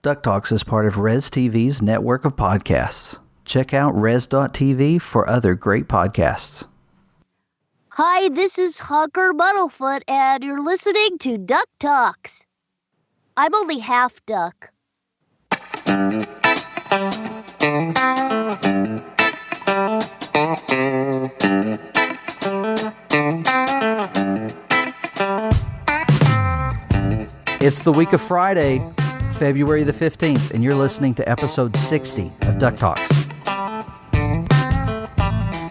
DuckTalks is part of Res TV's network of podcasts. Check out res.tv for other great podcasts. Hi, this is Honker Muddlefoot, and you're listening to DuckTalks. I'm only half duck. It's the week of Friday, February the 15th, and you're listening to episode 60 of DuckTalks.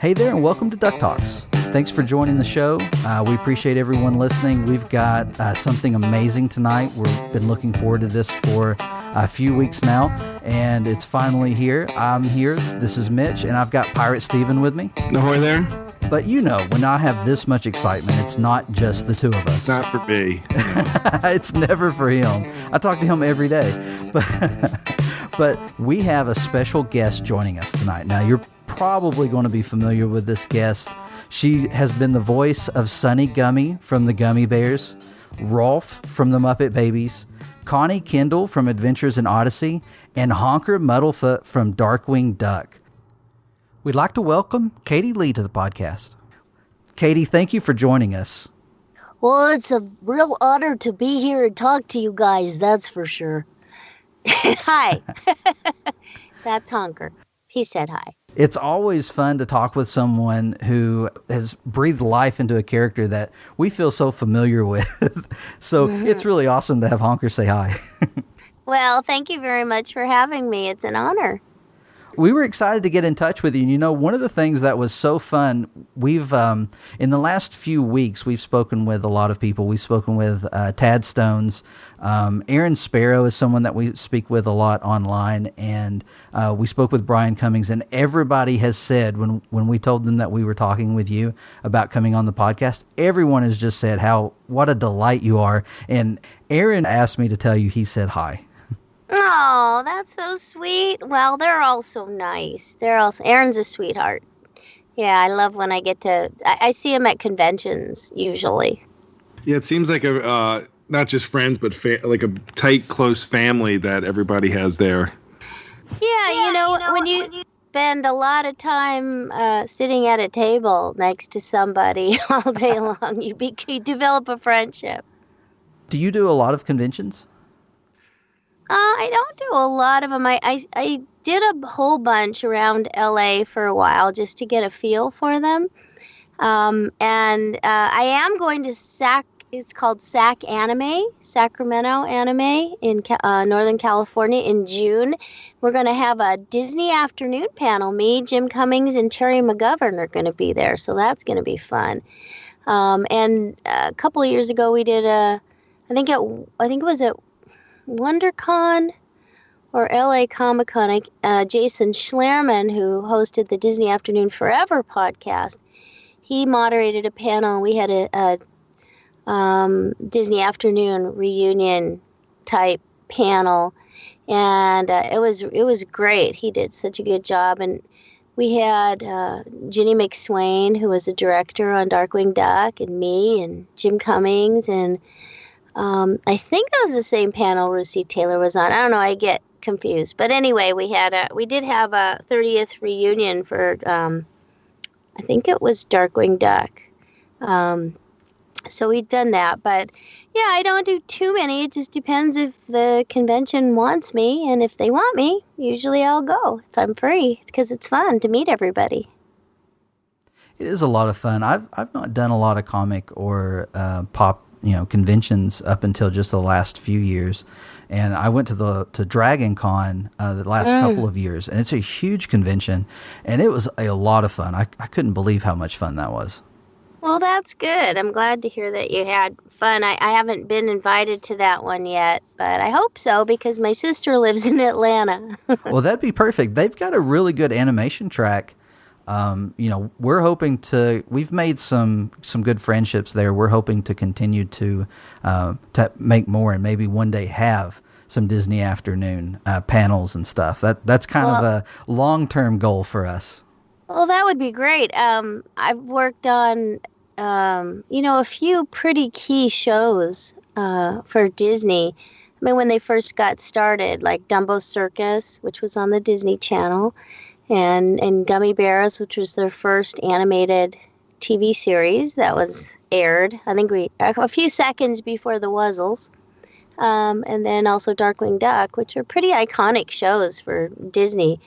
Hey there, and welcome to DuckTalks. Thanks for joining the show. We appreciate everyone listening. We've got something amazing tonight. We've been looking forward to this for a few weeks now, and it's finally here. I'm here. This is Mitch, and I've got Pirate Steven with me. Ahoy there. But you know, when I have this much excitement, it's not just the two of us. It's not for me. It's never for him. I talk to him every day. But we have a special guest joining us tonight. Now, you're probably going to be familiar with this guest. She has been the voice of Sunny Gummy from the Gummy Bears, Rowlf from the Muppet Babies, Connie Kendall from Adventures in Odyssey, and Honker Muddlefoot from Darkwing Duck. We'd like to welcome Katie Leigh to the podcast. Katie, thank you for joining us. Well, it's a real honor to be here and talk to you guys, that's for sure. Hi. That's Honker. He said hi. It's always fun to talk with someone who has breathed life into a character that we feel so familiar with. So It's really awesome to have Honker say hi. Well, thank you very much for having me. It's an honor. We were excited to get in touch with you. And, you know, one of the things that was so fun, we've, in the last few weeks, we've spoken with a lot of people. We've spoken with Tad Stones. Aaron Sparrow is someone that we speak with a lot online. And we spoke with Brian Cummings. And everybody has said, when we told them that we were talking with you about coming on the podcast, everyone has just said what a delight you are. And Aaron asked me to tell you he said hi. Oh, that's so sweet. Well, they're all so nice. Aaron's a sweetheart. Yeah, I love when I get to, I see him at conventions, usually. Yeah, it seems like not just friends, but like a tight, close family that everybody has there. Yeah, you know when you spend a lot of time sitting at a table next to somebody all day long, you develop a friendship. Do you do a lot of conventions? I don't do a lot of them. I did a whole bunch around LA for a while just to get a feel for them. And I am going to it's called SAC Anime, Sacramento Anime in Northern California in June. We're going to have a Disney afternoon panel. Me, Jim Cummings, and Terry McGovern are going to be there. So that's going to be fun. And a couple of years ago we did I think it was at WonderCon or LA Comic Con, Jason Schlerman, who hosted the Disney Afternoon Forever podcast, he moderated a panel. We had a Disney Afternoon reunion type panel, and it was great. He did such a good job, and we had Ginny McSwain, who was a director on Darkwing Duck, and me, and Jim Cummings, and I think that was the same panel Russi Taylor was on. I don't know. I get confused. But anyway, we did have a 30th reunion for, I think it was Darkwing Duck. So we've done that. But yeah, I don't do too many. It just depends if the convention wants me. And if they want me, usually I'll go if I'm free, because it's fun to meet everybody. It is a lot of fun. I've not done a lot of comic or pop conventions up until just the last few years. And I went to Dragon Con the last couple of years, and it's a huge convention, and it was a lot of fun. I couldn't believe how much fun that was. Well, that's good. I'm glad to hear that you had fun. I haven't been invited to that one yet, but I hope so, because my sister lives in Atlanta. Well, that'd be perfect. They've got a really good animation track. We're hoping we've made some good friendships there. We're hoping to continue to make more, and maybe one day have some Disney Afternoon panels and stuff. That's kind of a long-term goal for us. Well, that would be great. I've worked on, a few pretty key shows for Disney. I mean, when they first got started, like Dumbo Circus, which was on the Disney Channel, and Gummy Bears, which was their first animated TV series that was aired. I think a few seconds before the Wuzzles. And then also Darkwing Duck, which are pretty iconic shows for Disney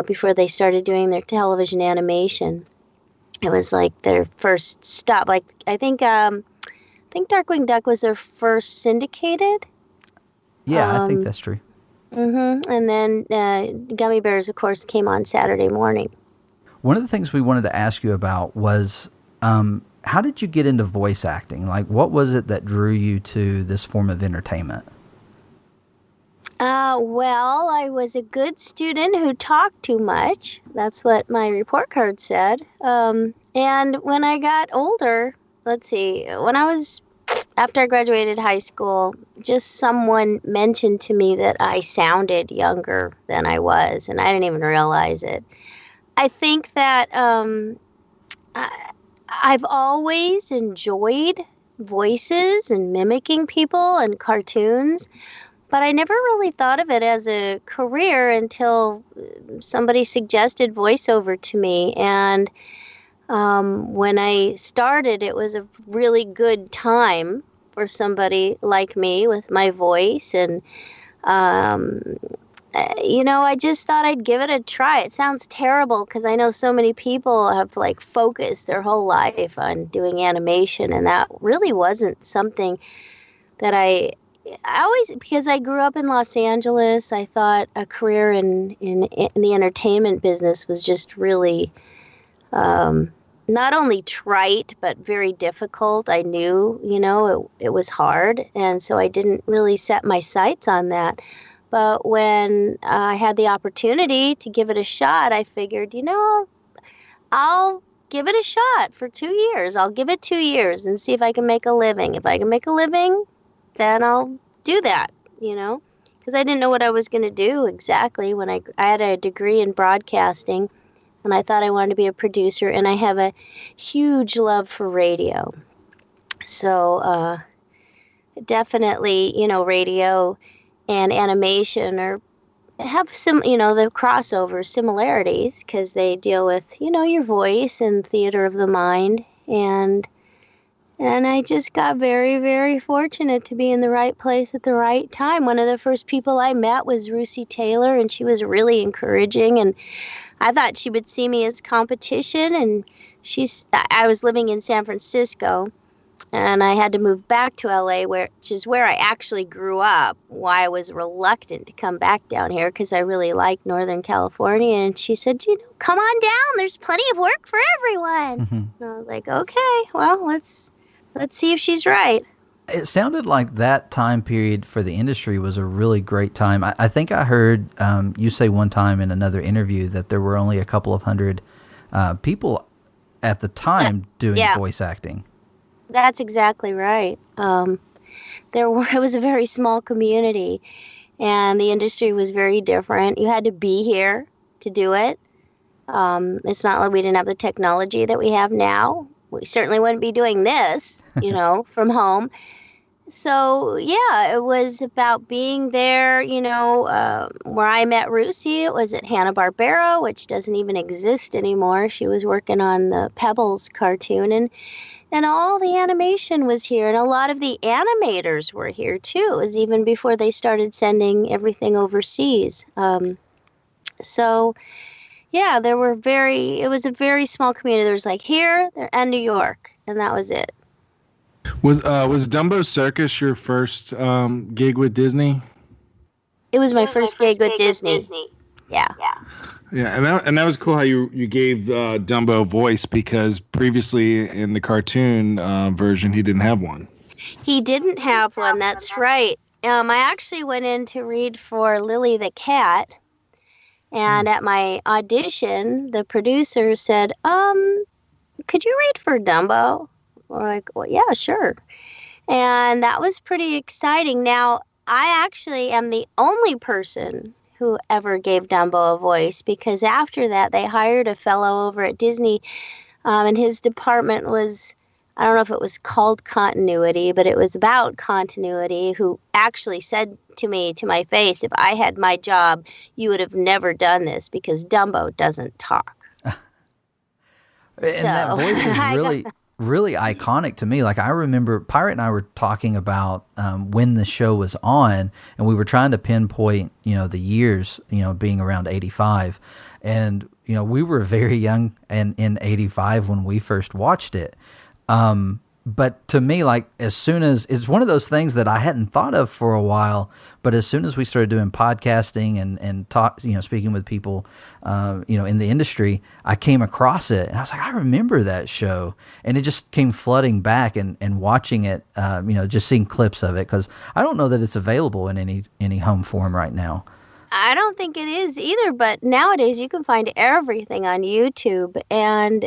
before they started doing their television animation. It was like their first stop. Like I think Darkwing Duck was their first syndicated. Yeah, I think that's true. Mm-hmm. And then Gummy Bears, of course, came on Saturday morning. One of the things we wanted to ask you about was how did you get into voice acting? Like, what was it that drew you to this form of entertainment? Well, I was a good student who talked too much. That's what my report card said. And when I got older, after I graduated high school, just someone mentioned to me that I sounded younger than I was, and I didn't even realize it. I think that I've always enjoyed voices and mimicking people and cartoons, but I never really thought of it as a career until somebody suggested voiceover to me. And when I started, it was a really good time for somebody like me with my voice. And, I just thought I'd give it a try. It sounds terrible because I know so many people have focused their whole life on doing animation. And that really wasn't something that I always, because I grew up in Los Angeles, I thought a career in the entertainment business was just really not only trite, but very difficult. I knew, it was hard. And so I didn't really set my sights on that. But when I had the opportunity to give it a shot, I figured, I'll give it a shot for 2 years. I'll give it 2 years and see if I can make a living. If I can make a living, then I'll do that, because I didn't know what I was going to do exactly when I had a degree in broadcasting, and I thought I wanted to be a producer, and I have a huge love for radio. So definitely, radio and animation have some, the crossover similarities because they deal with, your voice and theater of the mind. And I just got very, very fortunate to be in the right place at the right time. One of the first people I met was Russi Taylor, and she was really encouraging. And I thought she would see me as competition. And I was living in San Francisco, and I had to move back to LA, which is where I actually grew up. Why I was reluctant to come back down here because I really like Northern California. And she said, come on down. There's plenty of work for everyone. Mm-hmm. And I was like, okay, well, let's see if she's right. It sounded like that time period for the industry was a really great time. I think I heard you say one time in another interview that there were only a couple of hundred people at the time doing voice acting. That's exactly right. It was a very small community, and the industry was very different. You had to be here to do it. It's not like we didn't have the technology that we have now. We certainly wouldn't be doing this, from home. So, yeah, it was about being there, where I met Russi. It was at Hanna-Barbera, which doesn't even exist anymore. She was working on the Pebbles cartoon, and all the animation was here. And a lot of the animators were here, too. It was even before they started sending everything overseas. So, yeah, it was a very small community. There was here and New York, and that was it. Was Dumbo Circus your first gig with Disney? It was my first gig with Disney. Yeah. Yeah, and that was cool how you gave Dumbo a voice, because previously in the cartoon version he didn't have one. He didn't have one. That's right. I actually went in to read for Lily the Cat, and at my audition, the producer said, "Could you read for Dumbo?" We're like, well, yeah, sure. And that was pretty exciting. Now, I actually am the only person who ever gave Dumbo a voice, because after that, they hired a fellow over at Disney, and his department was I don't know if it was called continuity, but it was about continuity, who actually said to me, to my face, if I had my job, you would have never done this because Dumbo doesn't talk. And that voice is really iconic to me. Like, I remember Pirate and I were talking about when the show was on, and we were trying to pinpoint, the years, being around 85. And, we were very young and in 85 when we first watched it. But to me, like, as soon as it's one of those things that I hadn't thought of for a while, but as soon as we started doing podcasting and talk, speaking with people, in the industry, I came across it and I was like, I remember that show, and it just came flooding back and watching it, just seeing clips of it. 'Cause I don't know that it's available in any home form right now. I don't think it is either, but nowadays you can find everything on YouTube. And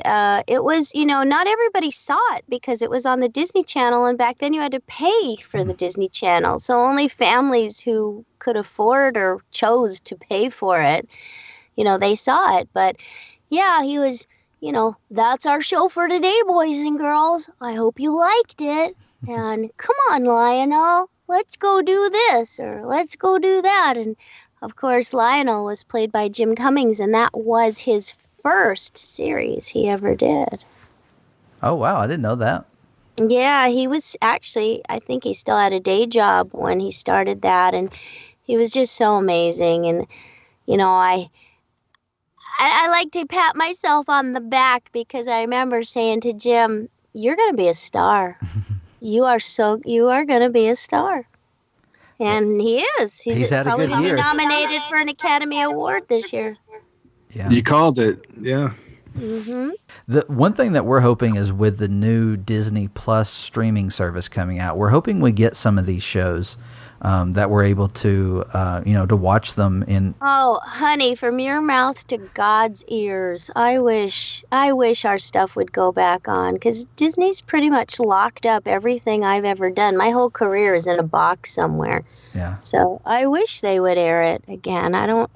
it was, not everybody saw it because it was on the Disney Channel, and back then you had to pay for the Disney Channel. So only families who could afford or chose to pay for it, they saw it. But yeah, he was, that's our show for today, boys and girls. I hope you liked it. And come on, Lionel, let's go do this or let's go do that. And of course, Lionel was played by Jim Cummings, and that was his first series he ever did. Oh, wow. I didn't know that. Yeah, he was actually, I think he still had a day job when he started that, and he was just so amazing. And, I like to pat myself on the back because I remember saying to Jim, you're going to be a star. You are going to be a star. And he is. He's had probably a good going to year. be nominated for an Academy Award this year. Yeah. You called it. Yeah. Mm-hmm. The one thing that we're hoping is with the new Disney Plus streaming service coming out, we're hoping we get some of these shows that we're able to, to watch them in. Oh, honey, from your mouth to God's ears. I wish our stuff would go back on, because Disney's pretty much locked up everything I've ever done. My whole career is in a box somewhere. Yeah. So I wish they would air it again. I don't,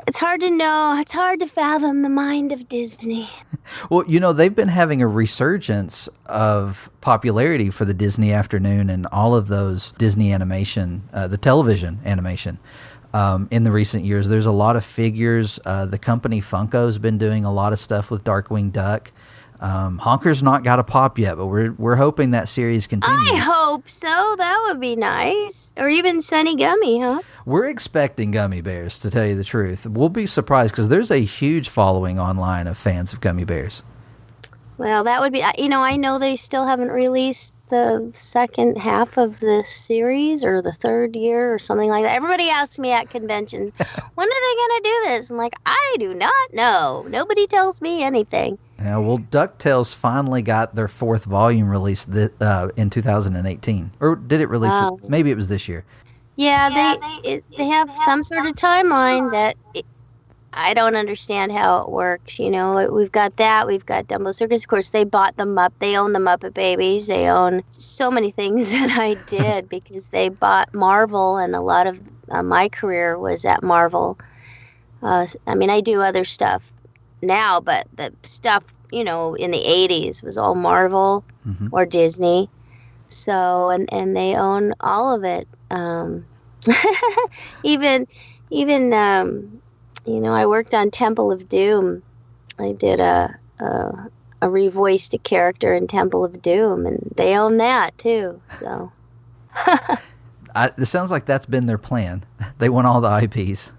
it's hard to know. It's hard to fathom the mind of Disney. Well, they've been having a resurgence of popularity for the Disney Afternoon and all of those Disney animation, the television animation, in the recent years. There's a lot of figures. The company Funko's been doing a lot of stuff with Darkwing Duck. Honker's not got a pop yet, but we're hoping that series continues. I hope so. That would be nice. Or even Sunny Gummy, huh? We're expecting gummy bears, to tell you the truth. We'll be surprised because there's a huge following online of fans of gummy bears. Well, that would be, I know they still haven't released the second half of this series or the third year or something like that. Everybody asks me at conventions, when are they going to do this? I'm like, I do not know. Nobody tells me anything. Yeah, well, DuckTales finally got their fourth volume released in 2018. Or did it release it? Maybe it was this year. Yeah, they have some sort of timeline that I don't understand how it works. We've got that. We've got Dumbo Circus. Of course, they bought them up. They own the Muppet Babies. They own so many things that I did because they bought Marvel, and a lot of my career was at Marvel. I do other stuff now, but the stuff, in the 80s was all Marvel or Disney. So, and they own all of it. Even I worked on Temple of Doom. I did a revoiced a character in Temple of Doom, and they own that too. So, it sounds like that's been their plan. They want all the IPs.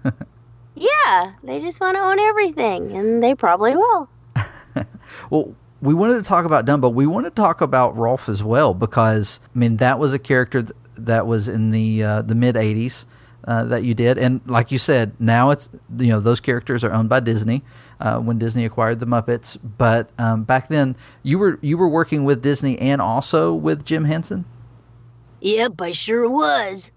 Yeah, they just want to own everything, and they probably will. Well, we wanted to talk about Dumbo. We want to talk about Rowlf as well, because that was a character that was in the mid 80s that you did, and like you said, now it's those characters are owned by Disney when Disney acquired the Muppets. But back then, you were working with Disney and also with Jim Henson. Yep, I sure was.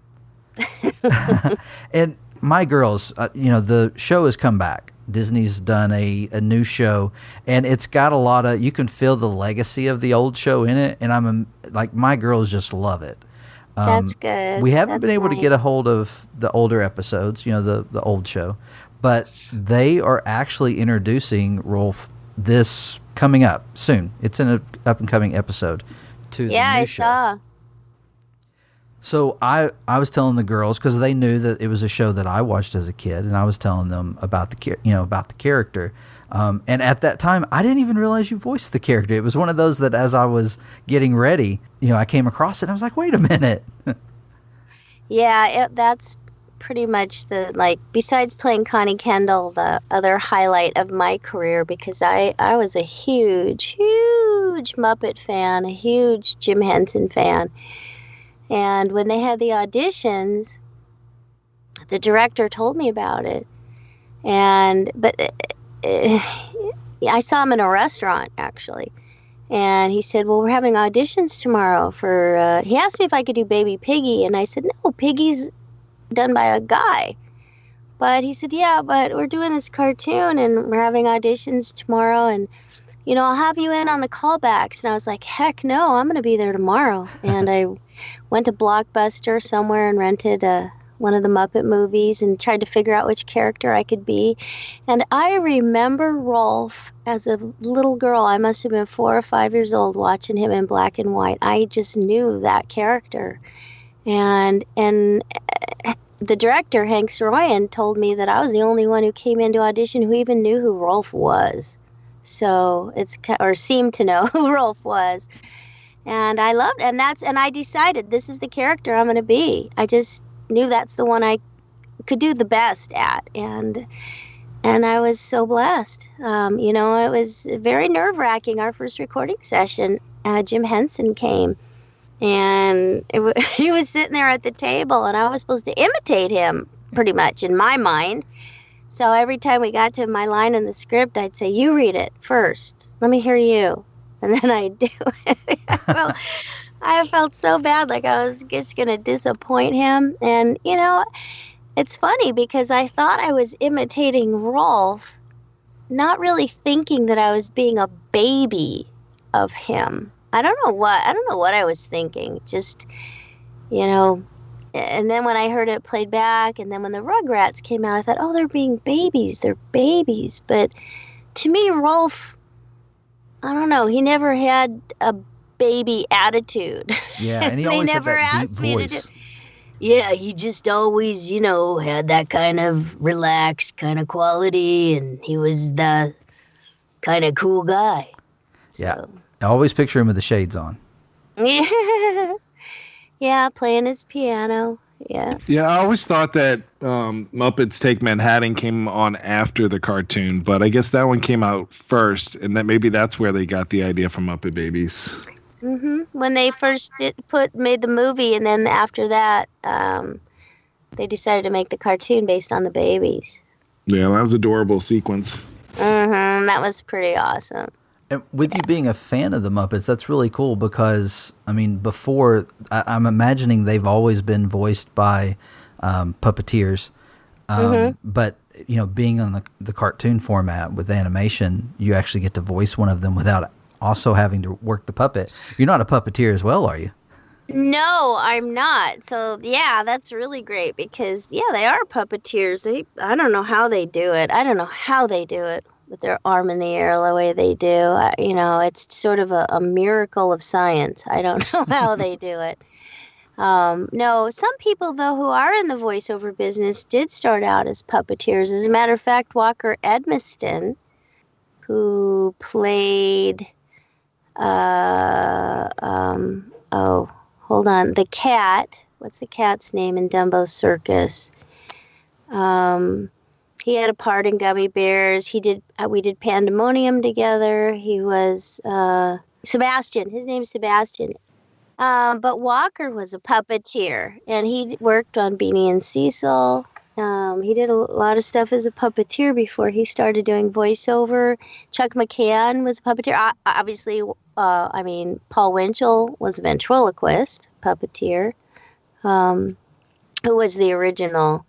And my girls, the show has come back. Disney's done a new show, and it's got a lot of, you can feel the legacy of the old show in it, and my girls just love it. That's good. We haven't been able to get a hold of the older episodes, the old show, but they are actually introducing Rowlf this coming up soon. It's in an up-and-coming episode to the new I show. saw. So I was telling the girls, because they knew that it was a show that I watched as a kid, and I was telling them about about the character. And at that time, I didn't even realize you voiced the character. It was one of those that as I was getting ready, I came across it, and I was like, wait a minute. Yeah, that's pretty much besides playing Connie Kendall, the other highlight of my career, because I was a huge Muppet fan, a huge Jim Henson fan. And when they had the auditions, the director told me about it. But I saw him in a restaurant, actually. And he said, well, we're having auditions tomorrow for, he asked me if I could do Baby Piggy. And I said, no, Piggy's done by a guy. But he said, yeah, but we're doing this cartoon and we're having auditions tomorrow. And, I'll have you in on the callbacks. And I was like, heck no, I'm going to be there tomorrow. And I went to Blockbuster somewhere and rented one of the Muppet movies and tried to figure out which character I could be. And I remember Rowlf as a little girl. I must have been 4 or 5 years old watching him in black and white. I just knew that character. And the director, Hank Soroyan, told me that I was the only one who came into audition who even knew who Rowlf was. So or seemed to know who Rowlf was. And I loved it. And I decided this is the character I'm going to be. I just knew that's the one I could do the best at. And I was so blessed. It was very nerve-wracking. Our first recording session, Jim Henson came. And he was sitting there at the table, and I was supposed to imitate him, pretty much, in my mind. So every time we got to my line in the script, I'd say, you read it first. Let me hear you. And then I'd do it. I felt so bad, like I was just going to disappoint him. And, it's funny because I thought I was imitating Rowlf, not really thinking that I was being a baby of him. I don't know what I was thinking. Just, and then when I heard it played back, and then when the Rugrats came out, I thought, oh, they're being babies. They're babies. But to me, Rowlf, I don't know. He never had a baby attitude. Yeah, and he always had that deep voice. Yeah, he just always, had that kind of relaxed kind of quality, and he was the kind of cool guy. Yeah. I always picture him with the shades on. Yeah. Yeah, playing his piano. Yeah. Yeah, I always thought that Muppets Take Manhattan came on after the cartoon, but I guess that one came out first, and that maybe that's where they got the idea from Muppet Babies. Mm-hmm. When they first made the movie, and then after that, they decided to make the cartoon based on the babies. Yeah, that was an adorable sequence. Mm-hmm. That was pretty awesome. And with you being a fan of the Muppets, that's really cool because, before, I'm imagining they've always been voiced by puppeteers. But, being on the cartoon format with animation, you actually get to voice one of them without also having to work the puppet. You're not a puppeteer as well, are you? No, I'm not. So, yeah, that's really great because, yeah, they are puppeteers. I don't know how they do it. With their arm in the air the way they do. It's sort of a miracle of science. I don't know how they do it. No, some people, though, who are in the voiceover business did start out as puppeteers. As a matter of fact, Walker Edmiston, who played, the cat. What's the cat's name in Dumbo Circus? He had a part in Gummy Bears. We did Pandemonium together. He was Sebastian. His name's Sebastian. But Walker was a puppeteer, and he worked on Beanie and Cecil. He did a lot of stuff as a puppeteer before he started doing voiceover. Chuck McCann was a puppeteer. Obviously, Paul Winchell was a ventriloquist puppeteer. Who was the original?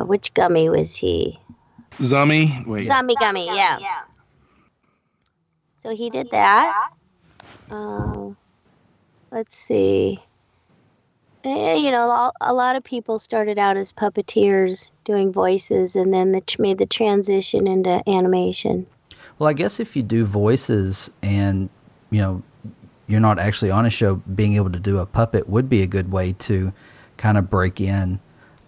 Which gummy was he? Zummy? Wait. Zummy Gummy, yeah. So he did that. Let's see. a lot of people started out as puppeteers doing voices, and then made the transition into animation. Well, I guess if you do voices and, you're not actually on a show, being able to do a puppet would be a good way to kind of break in,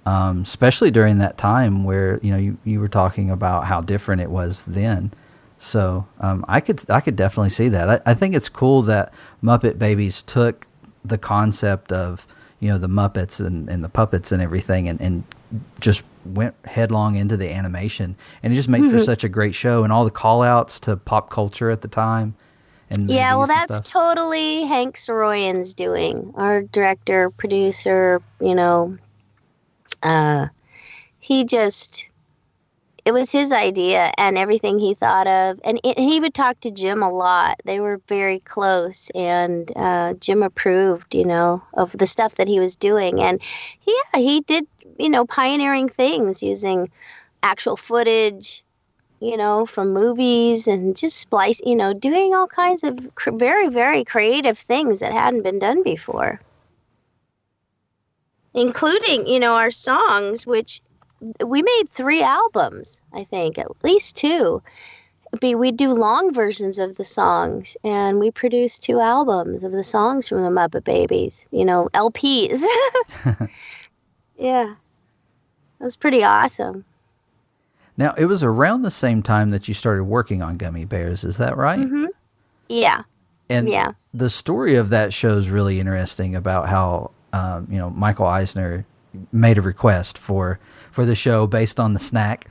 especially during that time where, you were talking about how different it was then. So I could definitely see that. I think it's cool that Muppet Babies took the concept of, the Muppets and the puppets and everything and just went headlong into the animation. And it just made for such a great show, and all the call outs to pop culture at the time. And yeah, well, that's totally Hank Soroyan's doing. Our director, producer, it was his idea and everything he thought of. And he would talk to Jim a lot. They were very close, and Jim approved, of the stuff that he was doing. And he did, pioneering things using actual footage, from movies, and just splice, doing all kinds of very, very creative things that hadn't been done before. Including, our songs, which we made 3 albums, I think, at least 2. We do long versions of the songs, and we produced 2 albums of the songs from the Muppet Babies, LPs. Yeah. It was pretty awesome. Now, it was around the same time that you started working on Gummy Bears, is that right? Mm-hmm. Yeah. And the story of that show is really interesting about how, Michael Eisner made a request for the show based on the snack,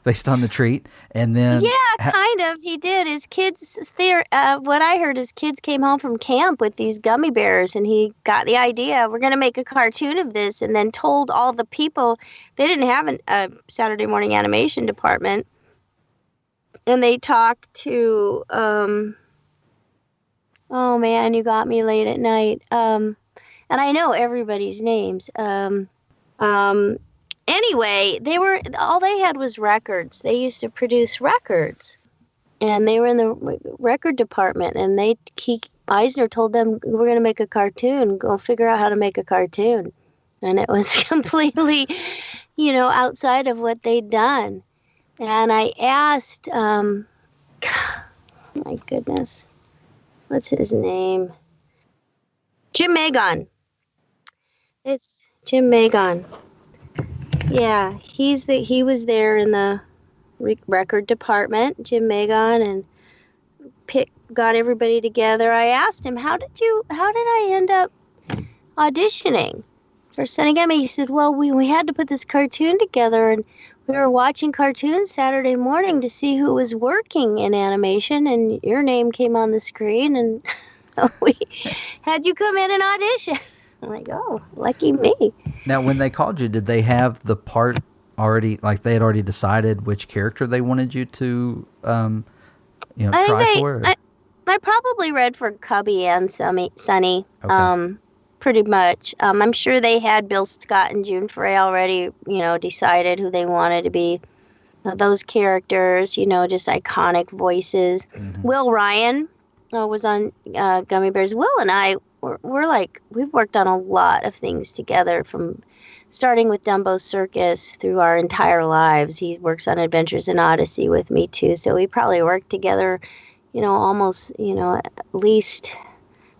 based on the treat, and then kind of. He did. His kids, what I heard is kids came home from camp with these gummy bears, and he got the idea, we're going to make a cartoon of this, and then told all the people. They didn't have a Saturday morning animation department, and they talked to oh man, you got me late at night. And I know everybody's names. Anyway, all they had was records. They used to produce records, and they were in the record department. And Eisner told them, "We're going to make a cartoon. Go figure out how to make a cartoon." And it was completely, outside of what they'd done. And I asked, my goodness, what's his name? Jim Magon. It's Jim Magon. Yeah, he was there in the record department, Jim Magon, and got everybody together. I asked him, how did I end up auditioning for Senegami? He said, well, we had to put this cartoon together, and we were watching cartoons Saturday morning to see who was working in animation, and your name came on the screen, and we had you come in and audition. I'm like, oh, lucky me. Now, when they called you, did they have the part already, like they had already decided which character they wanted you to, try for? I probably read for Cubby and Sonny, Okay. pretty much. I'm sure they had Bill Scott and June Foray already, decided who they wanted to be those characters, just iconic voices. Mm-hmm. Will Ryan was on Gummy Bears. Will and I, we've worked on a lot of things together, from starting with Dumbo Circus through our entire lives. He works on Adventures in Odyssey with me too. So we probably worked together, almost, at least,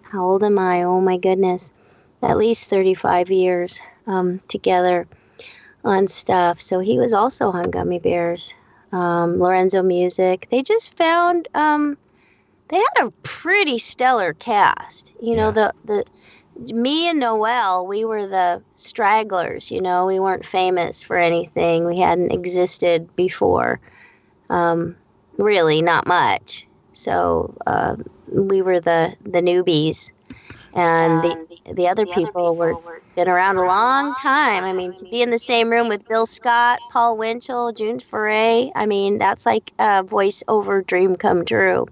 how old am I? Oh my goodness. At least 35 years together on stuff. So he was also on Gummy Bears. Lorenzo Music. They just found, they had a pretty stellar cast. The me and Noel, we were the stragglers. We weren't famous for anything. We hadn't existed before. Really, not much. So we were the newbies, and the other people were been around a long time. I mean, to be in the same room with Bill Scott, Paul Winchell, June Foray, I mean, that's like a voiceover dream come true.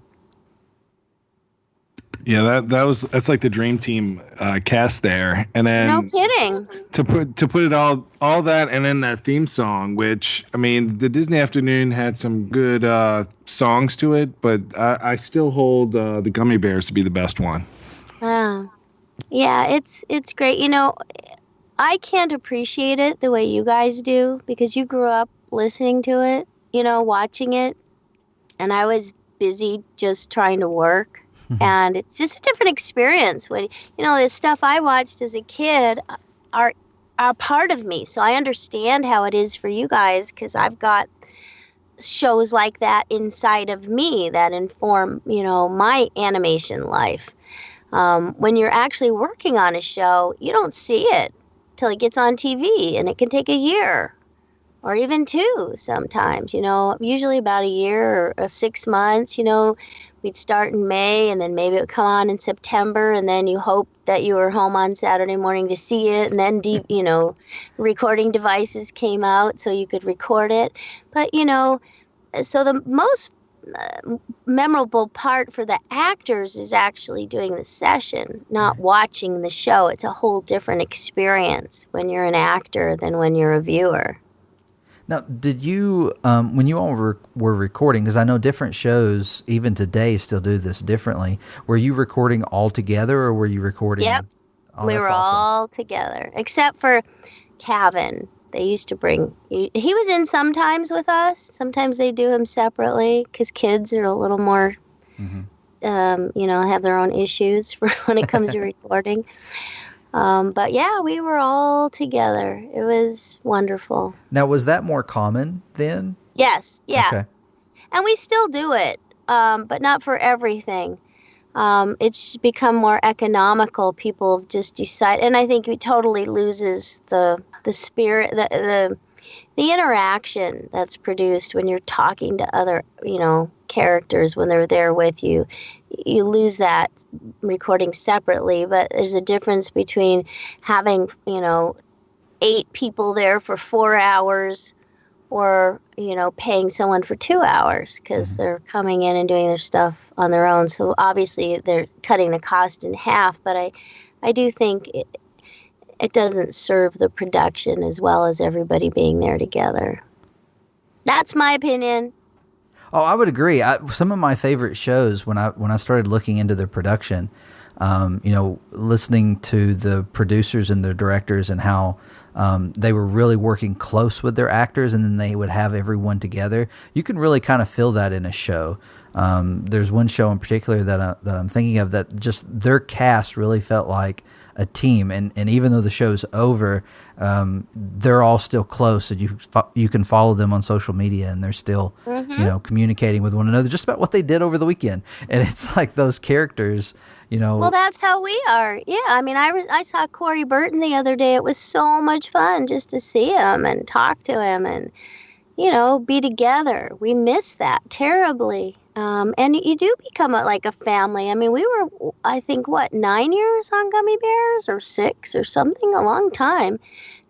Yeah, that's like the dream team cast there, and then no kidding. To put it all that, and then that theme song, which I mean, the Disney Afternoon had some good songs to it, but I still hold the Gummy Bears to be the best one. Wow. Yeah, it's great. I can't appreciate it the way you guys do because you grew up listening to it, watching it, and I was busy just trying to work. And it's just a different experience when the stuff I watched as a kid are part of me. So I understand how it is for you guys because I've got shows like that inside of me that inform, my animation life. When you're actually working on a show, you don't see it till it gets on TV, and it can take a year or even 2 sometimes, usually about a year or 6 months. We'd start in May, and then maybe it would come on in September, and then you hope that you were home on Saturday morning to see it, and then, recording devices came out so you could record it. But, so the most memorable part for the actors is actually doing the session, not watching the show. It's a whole different experience when you're an actor than when you're a viewer. Now, did you, when you all were recording, because I know different shows, even today, still do this differently, were you recording all together, or were you recording? Yep, we were awesome. all together, except for Kevin. They used to bring, he was in sometimes with us. Sometimes they do him separately, because kids are a little more, have their own issues when it comes to recording. But yeah, we were all together. It was wonderful. Now, was that more common then? Yes, yeah. Okay. And we still do it, but not for everything. It's become more economical. People just decide, and I think it totally loses the spirit, the interaction that's produced when you're talking to other, characters when they're there with you. You lose that recording separately, but there's a difference between having, 8 people there for 4 hours or, paying someone for 2 hours because they're coming in and doing their stuff on their own. So obviously they're cutting the cost in half, but I do think it doesn't serve the production as well as everybody being there together. That's my opinion. Oh, I would agree. Some of my favorite shows when I started looking into the production, listening to the producers and the directors and how they were really working close with their actors, and then they would have everyone together. You can really kind of feel that in a show. There's one show in particular that I'm thinking of that just their cast really felt like a team, and even though the show's over, they're all still close, and you can follow them on social media, and they're still communicating with one another just about what they did over the weekend. And it's like those characters, Well, that's how we are. Yeah, I mean, I saw Corey Burton the other day. It was so much fun just to see him and talk to him and be together. We miss that terribly. And you do become like a family. I mean, we were, I think, 9 years on Gummy Bears or 6 or something, a long time.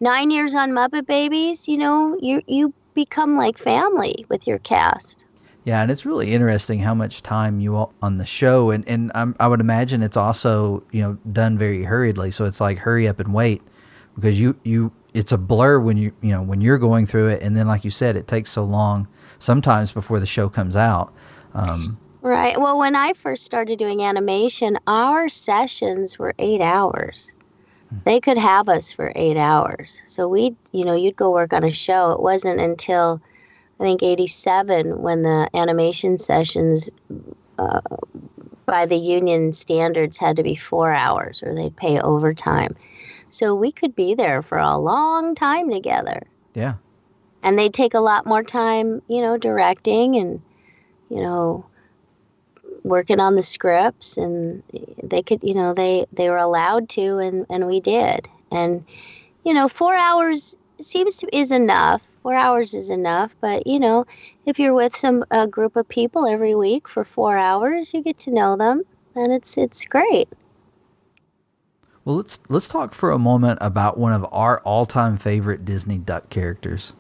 9 years on Muppet Babies, you become like family with your cast. Yeah, and it's really interesting how much time you all on the show, and I would imagine it's also done very hurriedly. So it's like hurry up and wait, because it's a blur when when you're going through it, and then like you said, it takes so long sometimes before the show comes out. Right. Well, when I first started doing animation, our sessions were 8 hours. They could have us for 8 hours. So you'd go work on a show. It wasn't until I think 87 when the animation sessions by the union standards had to be 4 hours or they'd pay overtime. So we could be there for a long time together. Yeah. And they'd take a lot more time, directing and working on the scripts, and they could, they were allowed to, and we did. And, 4 hours is enough. 4 hours is enough. But, if you're with a group of people every week for 4 hours, you get to know them, and it's great. Well, let's talk for a moment about one of our all-time favorite Disney duck characters.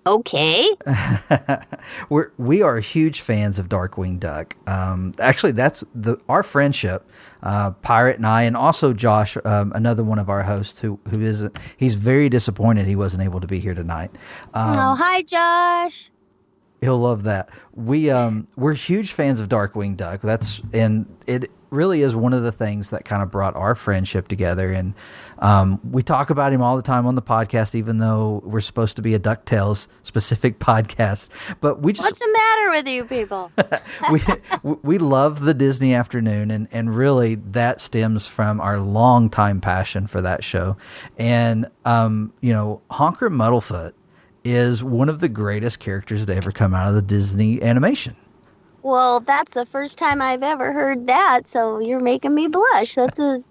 Okay. We are huge fans of Darkwing Duck. Actually, that's our friendship, Pirate and I, and also Josh, another one of our hosts he's very disappointed he wasn't able to be here tonight. Hi, Josh. He'll love that. We're huge fans of Darkwing Duck. really is one of the things that kind of brought our friendship together. And we talk about him all the time on the podcast, even though we're supposed to be a DuckTales specific podcast. But we just what's the matter with you people? we love the Disney afternoon, and really that stems from our longtime passion for that show. And Honker Muddlefoot is one of the greatest characters to ever come out of the Disney animation. Well, that's the first time I've ever heard that, so you're making me blush. That's an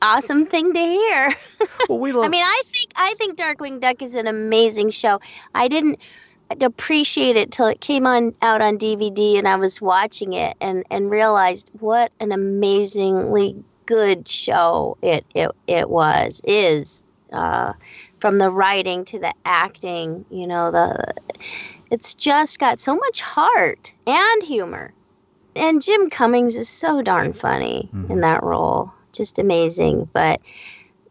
awesome thing to hear. Well, we love. I mean, I think Darkwing Duck is an amazing show. I didn't appreciate it till it came out on DVD, and I was watching it and realized what an amazingly good show it is. From the writing to the acting, it's just got so much heart and humor. And Jim Cummings is so darn funny in that role. Just amazing. But,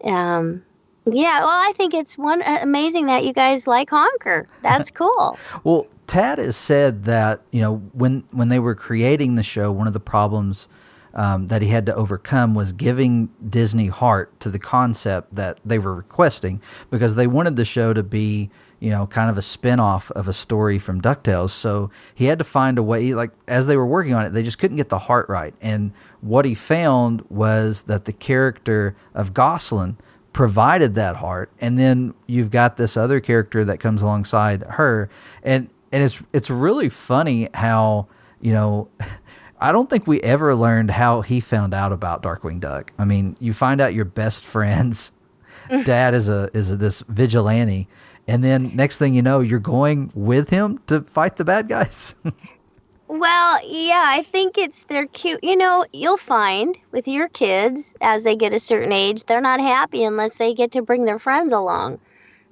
I think it's amazing that you guys like Honker. That's cool. Well, Tad has said that, when they were creating the show, one of the problems that he had to overcome was giving Disney heart to the concept that they were requesting, because they wanted the show to be, kind of a spin-off of a story from DuckTales. So he had to find a way, like as they were working on it, they just couldn't get the heart right. And what he found was that the character of Gosling provided that heart. And then you've got this other character that comes alongside her. And it's really funny how, I don't think we ever learned how he found out about Darkwing Duck. I mean, you find out your best friend's dad is this vigilante, and then next thing you know, you're going with him to fight the bad guys. Well, yeah, I think they're cute. You'll find with your kids, as they get a certain age, they're not happy unless they get to bring their friends along.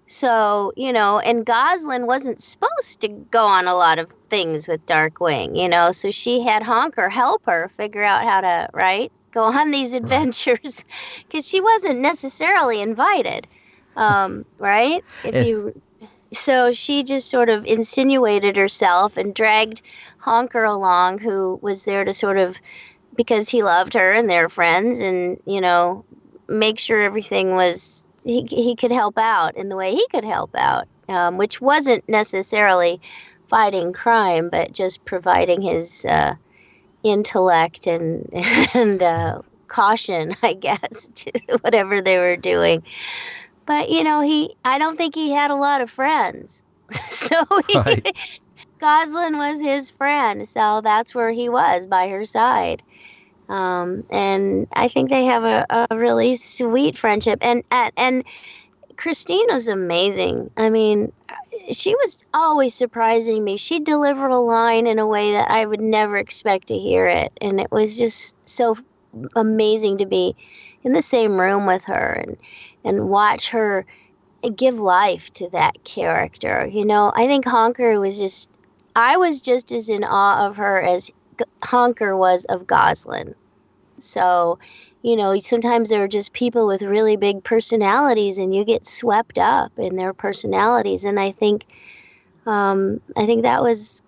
So, and Gosling wasn't supposed to go on a lot of things with Darkwing, so she had Honker help her figure out how to, go on these adventures, because she wasn't necessarily invited, right? So she just sort of insinuated herself and dragged Honker along, who was there to sort of, because he loved her and they're friends, and, make sure everything was, he could help out in the way he could help out, which wasn't necessarily fighting crime, but just providing his intellect and caution, I guess, to whatever they were doing. But, I don't think he had a lot of friends. So Gosling was his friend. So that's where he was, by her side. And I think they have a really sweet friendship. And Christine was amazing. I mean, she was always surprising me. She delivered a line in a way that I would never expect to hear it. And it was just so amazing to be in the same room with her and watch her give life to that character. I think Honker I was just as in awe of her as Honker was of Gosling. So, sometimes there are just people with really big personalities, and you get swept up in their personalities. And I think that was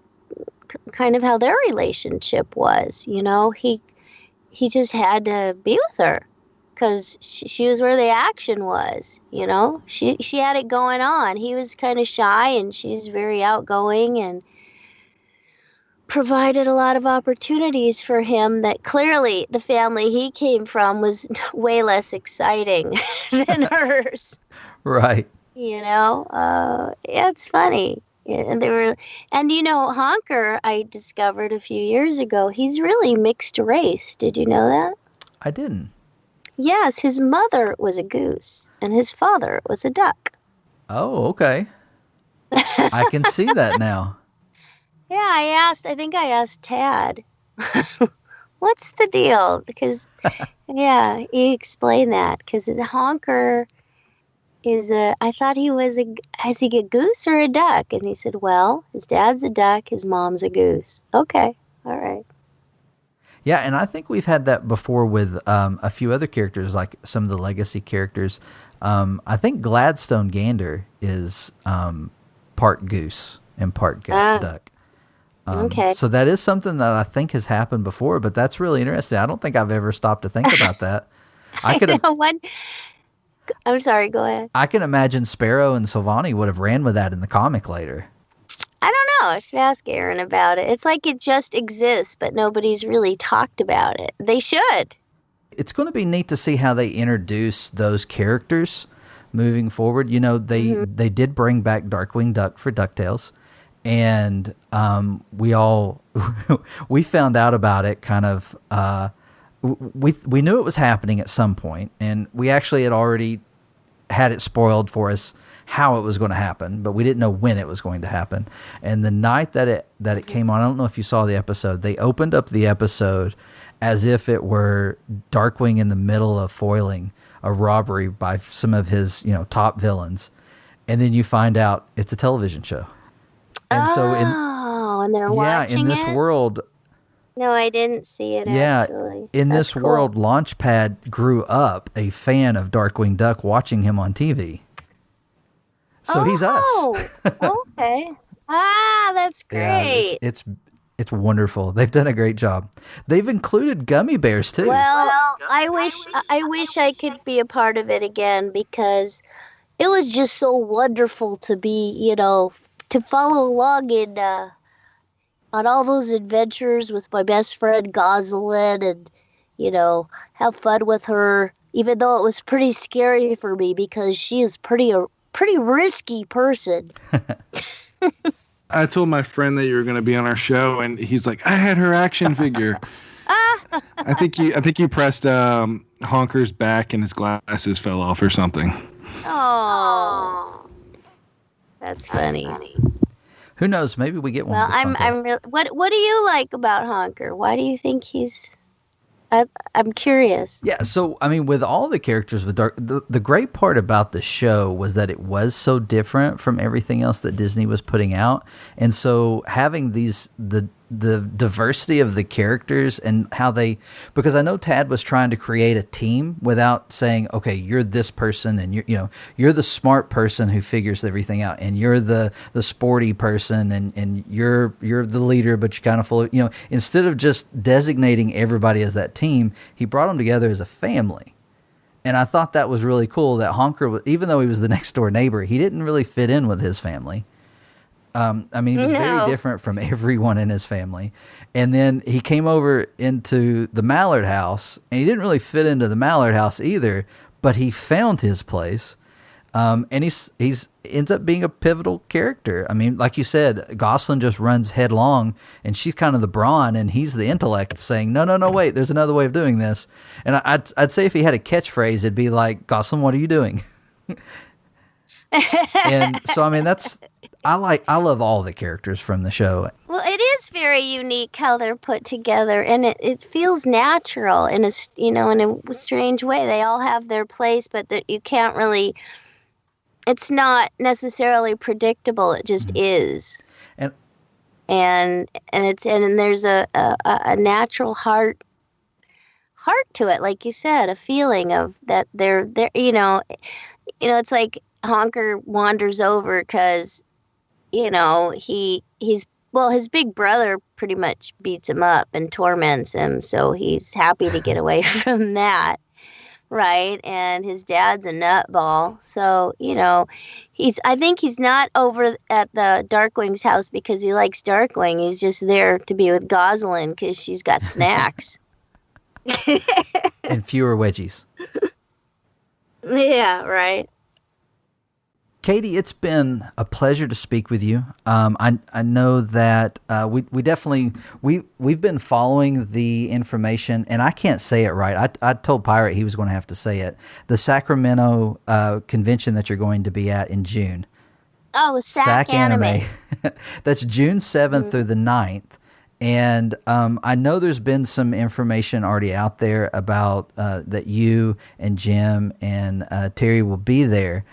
kind of how their relationship was. He just had to be with her because she was where the action was. She had it going on. He was kind of shy, and she's very outgoing and provided a lot of opportunities for him that clearly the family he came from was way less exciting than hers. Right. It's funny. And Honker, I discovered a few years ago, he's really mixed race. Did you know that? I didn't. Yes, his mother was a goose and his father was a duck. Oh, okay. I can see that now. Yeah, I think I asked Tad, what's the deal? Because, he explained that. Because Honker I thought is he a goose or a duck? And he said, well, his dad's a duck, his mom's a goose. Okay, all right. Yeah, and I think we've had that before with a few other characters, like some of the legacy characters. I think Gladstone Gander is part goose and part duck. Okay. So that is something that I think has happened before, but that's really interesting. I don't think I've ever stopped to think about that. I could. I'm sorry. Go ahead. I can imagine Sparrow and Silvani would have ran with that in the comic later. I don't know. I should ask Aaron about it. It's like it just exists, but nobody's really talked about it. They should. It's going to be neat to see how they introduce those characters moving forward. You know, they did bring back Darkwing Duck for DuckTales, and we found out about it kind of. We knew it was happening at some point, and we actually had already had it spoiled for us how it was going to happen, but we didn't know when it was going to happen. And the night that it came on, I don't know if you saw the episode, they opened up the episode as if it were Darkwing in the middle of foiling a robbery by some of his, top villains. And then you find out it's a television show. And and they're watching in this world. No, I didn't see it, actually. In this world, Launchpad grew up a fan of Darkwing Duck watching him on TV. So he's us. Oh, okay. That's great. Yeah, it's wonderful. They've done a great job. They've included gummy bears, too. Well, I wish I could be a part of it again, because it was just so wonderful to be, to follow along in... on all those adventures with my best friend Gosselin and, have fun with her, even though it was pretty scary for me because she is a pretty risky person. I told my friend that you were going to be on our show, and he's like, I had her action figure. I think you pressed Honker's back and his glasses fell off or something. Oh, that's funny. Who knows? Maybe we get one. Well, I'm really. What do you like about Honker? Why do you think he's? I'm curious. Yeah, so I mean, with all the characters with the great part about the show was that it was so different from everything else that Disney was putting out, and so having the diversity of the characters and how because I know Tad was trying to create a team without saying, okay, you're this person and you're the smart person who figures everything out, and you're the sporty person and you're the leader, but you're kind of full of, instead of just designating everybody as that team, he brought them together as a family. And I thought that was really cool that Honker, even though he was the next door neighbor, he didn't really fit in with his family. He was very different from everyone in his family. And then he came over into the Mallard house, and he didn't really fit into the Mallard house either, but he found his place. And he's ends up being a pivotal character. I mean, like you said, Gosselin just runs headlong, and she's kind of the brawn, and he's the intellect saying, no, wait, there's another way of doing this. And I'd say if he had a catchphrase, it'd be like, Gosselin, what are you doing? And so, I mean, I love all the characters from the show. Well, it is very unique how they're put together, and it feels natural in a strange way. They all have their place, but that you can't really. It's not necessarily predictable. It just is. And there's a natural heart to it, like you said, a feeling of that they're it's like Honker wanders over because his big brother pretty much beats him up and torments him, so he's happy to get away from that, right? And his dad's a nutball, so I think he's not over at the Darkwing's house because he likes Darkwing. He's just there to be with Gosselin because she's got snacks and fewer wedgies. Yeah, right. Katie, it's been a pleasure to speak with you. I know that we've been following the information, and I can't say it right. I told Pirate he was going to have to say it. The Sacramento convention that you're going to be at in June. Oh, Sac Anime. That's June 7th through the 9th. And I know there's been some information already out there about that you and Jim and Terry will be there.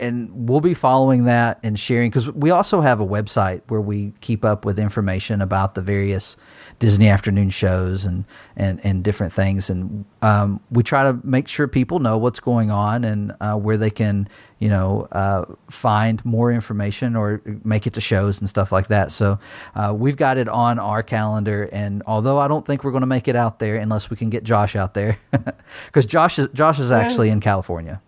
we'll be following that and sharing, because we also have a website where we keep up with information about the various Disney afternoon shows and different things. And we try to make sure people know what's going on and where they can, find more information or make it to shows and stuff like that. So we've got it on our calendar. And although I don't think we're going to make it out there unless we can get Josh out there, because Josh is actually in California.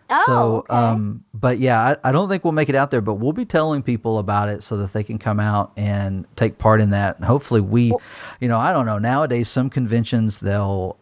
Oh, so, okay. But yeah, I don't think we'll make it out there, but we'll be telling people about it so that they can come out and take part in that. And hopefully I don't know, nowadays some conventions, they'll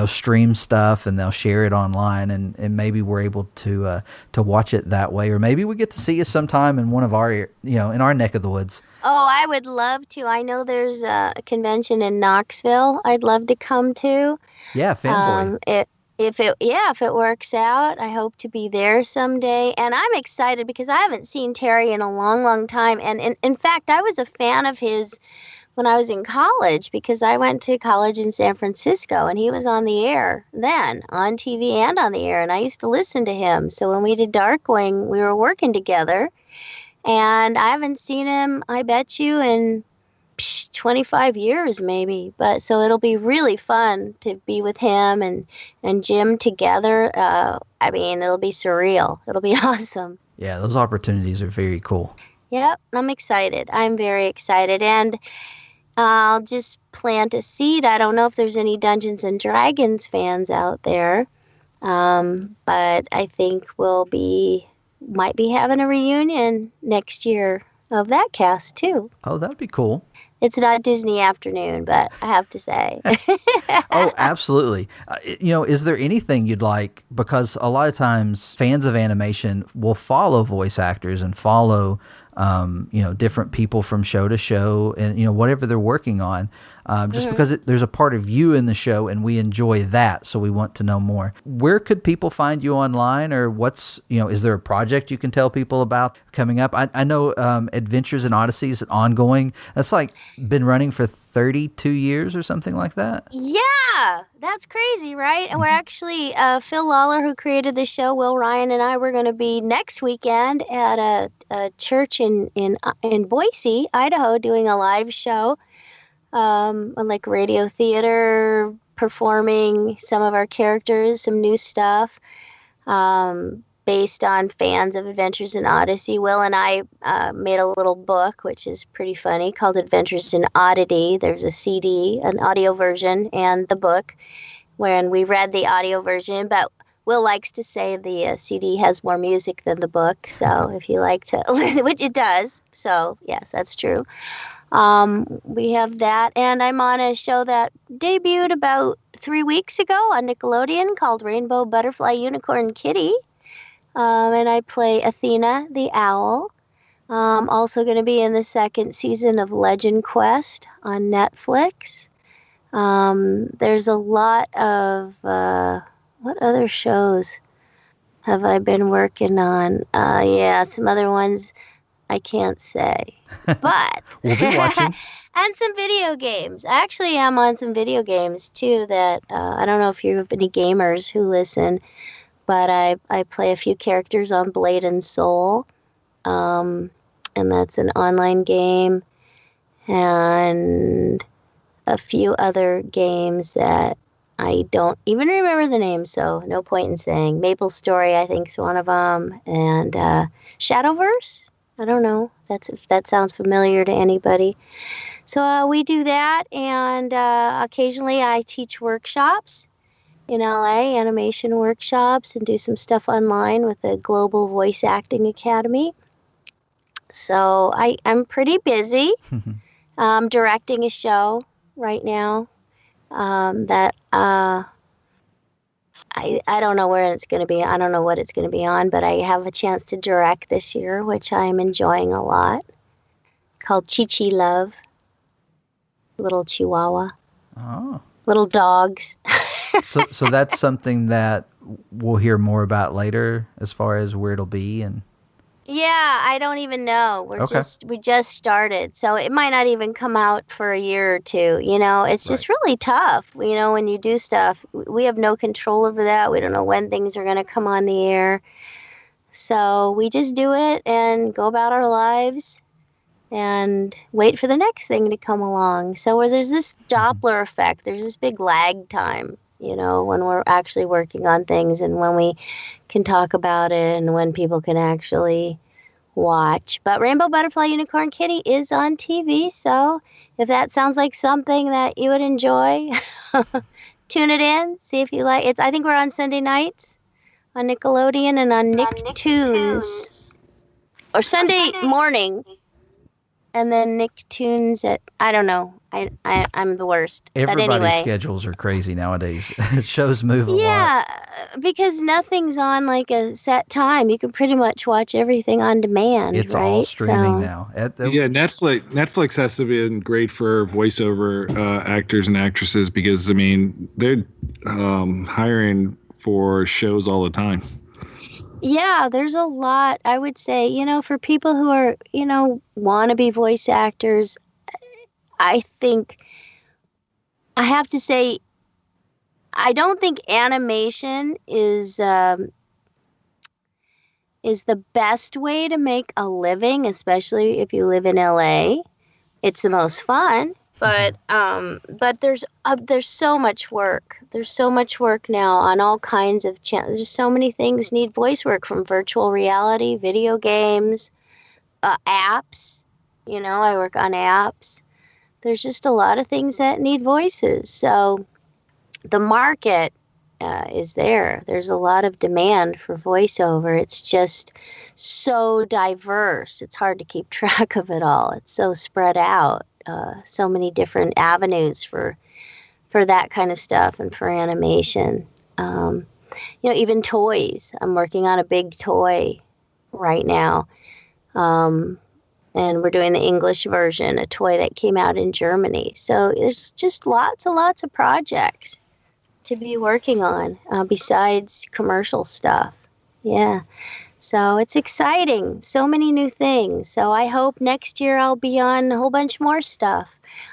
stream stuff and they'll share it online, and maybe we're able to watch it that way. Or maybe we get to see you sometime in one of our, in our neck of the woods. Oh, I would love to. I know there's a convention in Knoxville I'd love to come to. Yeah, Fanboy. If it works out, I hope to be there someday. And I'm excited because I haven't seen Terry in a long, long time. And in fact, I was a fan of his when I was in college, because I went to college in San Francisco and he was on the air then, on TV and on the air. And I used to listen to him. So when we did Darkwing, we were working together. And I haven't seen him, I bet you, in 25 years maybe. But so it'll be really fun to be with him and Jim together. It'll be surreal. It'll be awesome. Yeah, those opportunities are very cool. Yep, I'm excited. I'm very excited. And I'll just plant a seed. I don't know if there's any Dungeons and Dragons fans out there. But I think might be having a reunion next year of that cast too. Oh, that'd be cool. It's not Disney afternoon, but I have to say. Oh, absolutely. Is there anything you'd like, because a lot of times fans of animation will follow voice actors and follow, different people from show to show and, whatever they're working on, just because there's a part of you in the show and we enjoy that. So we want to know more. Where could people find you online, or is there a project you can tell people about coming up? I know Adventures in Odyssey is ongoing. That's been running for 32 years or something like that. Yeah, that's crazy, right? And we're actually, Phil Lawler, who created the show, Will Ryan, and I were going to be next weekend at a church in Boise, Idaho, doing a live show, like radio theater, performing some of our characters, some new stuff, based on fans of Adventures in Odyssey. Will and I made a little book, which is pretty funny, called Adventures in Oddity. There's a CD, an audio version, and the book, when we read the audio version. But Will likes to say the CD has more music than the book. So if you like to, which it does. So yes, that's true. We have that. And I'm on a show that debuted about 3 weeks ago on Nickelodeon called Rainbow Butterfly Unicorn Kitty. And I play Athena the owl. Also going to be in the second season of Legend Quest on Netflix. There's a lot of, what other shows have I been working on? Some other ones I can't say. But we'll be watching. And some video games. Actually, I'm on some video games too that I don't know if you have any gamers who listen, but I play a few characters on Blade and Soul, and that's an online game, and a few other games that I don't even remember the name, so no point in saying. Maple Story, I think, is one of them, and Shadowverse. I don't know if that sounds familiar to anybody. So we do that, and occasionally I teach workshops in LA, animation workshops, and do some stuff online with the Global Voice Acting Academy. So I'm pretty busy. Directing a show right now that I don't know where it's going to be. I don't know what it's going to be on, but I have a chance to direct this year, which I'm enjoying a lot, called Chi Chi Love. Little Chihuahua. Oh. Little dogs. So that's something that we'll hear more about later as far as where it'll be. And Yeah, I don't even know. Okay. We just started, so it might not even come out for a year or two. It's just really tough. When you do stuff, we have no control over that. We don't know when things are going to come on the air. So we just do it and go about our lives and wait for the next thing to come along. So where there's this Doppler effect, there's this big lag time, when we're actually working on things and when we can talk about it and when people can actually watch. But Rainbow Butterfly Unicorn Kitty is on TV, so if that sounds like something that you would enjoy, tune it in, see if you like it. I think we're on Sunday nights on Nickelodeon and on Nicktoons. Or Sunday morning. And then Nicktoons at, I don't know. I'm the worst. Everybody's but anyway. schedules are crazy nowadays. Shows move a lot. Yeah, because nothing's on like a set time. You can pretty much watch everything on demand. It's right? all streaming now. Netflix has to be great for voiceover actors and actresses because they're hiring for shows all the time. Yeah, there's a lot, I would say, for people who are, want to be voice actors. I think I have to say, I don't think animation is the best way to make a living, especially if you live in LA. It's the most fun, but there's so much work. There's so much work now on all kinds of channels. Just so many things need voice work, from virtual reality, video games, apps. I work on apps. There's just a lot of things that need voices. So the market is there. There's a lot of demand for voiceover. It's just so diverse. It's hard to keep track of it all. It's so spread out. So many different avenues for that kind of stuff and for animation. Even toys. I'm working on a big toy right now. And we're doing the English version, a toy that came out in Germany. So there's just lots and lots of projects to be working on besides commercial stuff. Yeah. So it's exciting. So many new things. So I hope next year I'll be on a whole bunch more stuff.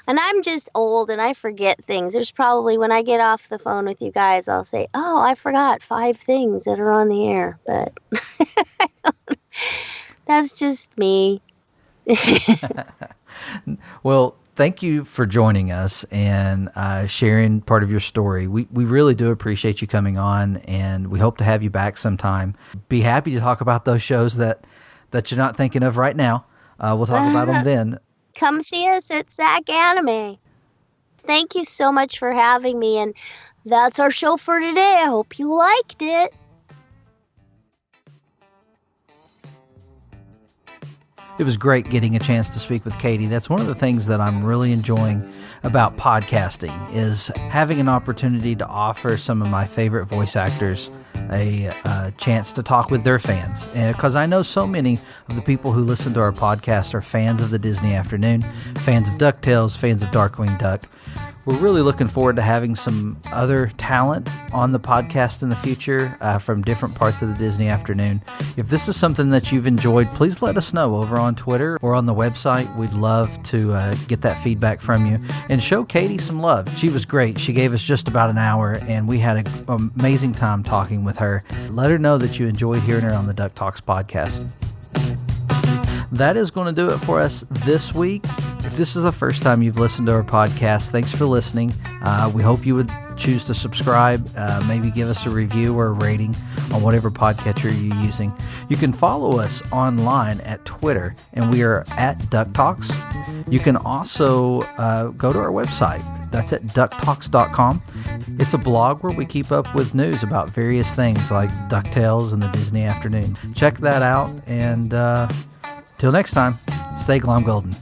And I'm just old and I forget things. There's probably, when I get off the phone with you guys, I'll say, oh, I forgot 5 things that are on the air. But that's just me. Well, thank you for joining us and sharing part of your story. We really do appreciate you coming on, and we hope to have you back sometime. Be happy to talk about those shows that you're not thinking of right now. We'll talk about them then. Come see us at Zach Anime. Thank you so much for having me, and that's our show for today. I hope you liked it. It was great getting a chance to speak with Katie. That's one of the things that I'm really enjoying about podcasting, is having an opportunity to offer some of my favorite voice actors a chance to talk with their fans. Because I know so many of the people who listen to our podcast are fans of the Disney Afternoon, fans of DuckTales, fans of Darkwing Duck. We're really looking forward to having some other talent on the podcast in the future from different parts of the Disney Afternoon. If this is something that you've enjoyed, please let us know over on Twitter or on the website. We'd love to get that feedback from you and show Katie some love. She was great. She gave us just about an hour, and we had an amazing time talking with her. Let her know that you enjoyed hearing her on the DuckTalks podcast. That is going to do it for us this week. If this is the first time you've listened to our podcast, thanks for listening. We hope you would choose to subscribe, maybe give us a review or a rating on whatever podcatcher you're using. You can follow us online at Twitter, and we are at DuckTalks. You can also go to our website. That's at DuckTalks.com. It's a blog where we keep up with news about various things like DuckTales and the Disney Afternoon. Check that out, and till next time, stay glom golden.